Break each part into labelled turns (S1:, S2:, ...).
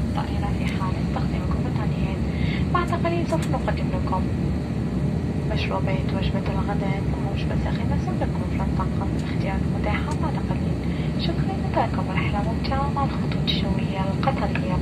S1: الطائرة في حال استخدمكم الثانيين. بعد قليل سوف نقدم لكم مشروبات وجبة الغداء ووجبة ساخنة ستكون في الطاقم الاختيار المتاحة بعد قليل. شكرا لكم، رحلة ممتعة مع الخطوط الجوية القطرية.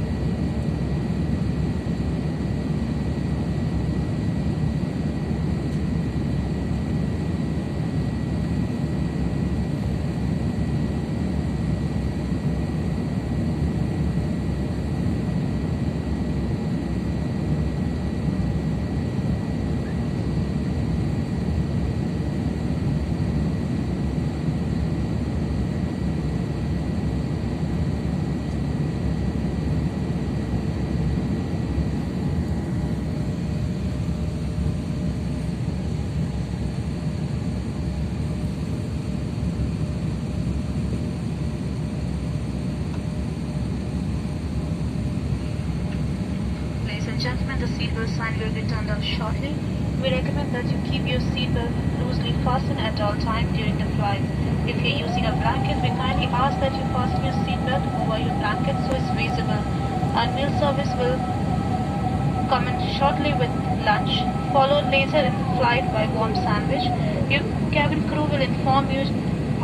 S1: Gentlemen, the seatbelt sign will be turned off shortly. We recommend that you keep your seatbelt loosely fastened at all times during the flight. If you're using a blanket, we kindly ask that you fasten your seatbelt over your blanket so it's visible. Our meal service will commence shortly with lunch, followed later in the flight by warm sandwich. Your cabin crew will inform you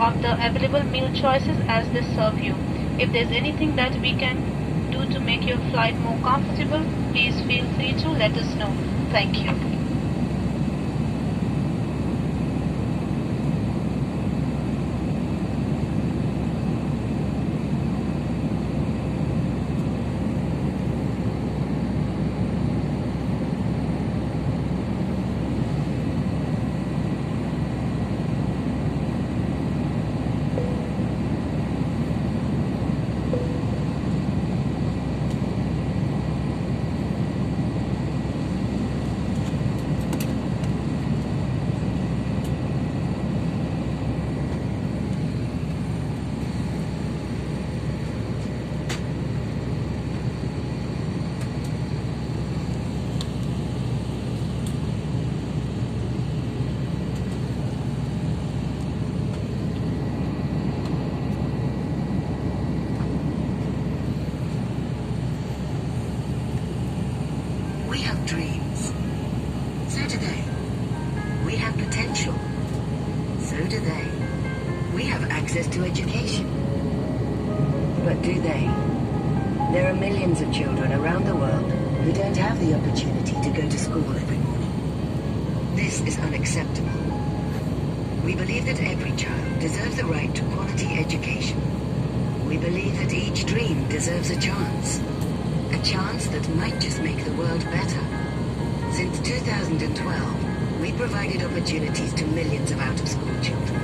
S1: of the available meal choices as they serve you. If there's anything that we can do to make your flight more comfortable, please feel free to let us know. Thank you.
S2: We have dreams. So do they. We have potential. So do they. We have access to education. But do they? There are millions of children around the world who don't have the opportunity to go to school every morning. This is unacceptable. We believe that every child deserves the right to quality education. We believe that each dream deserves a chance. A chance that might just make the world better. Since 2012, we provided opportunities to millions of out-of-school children.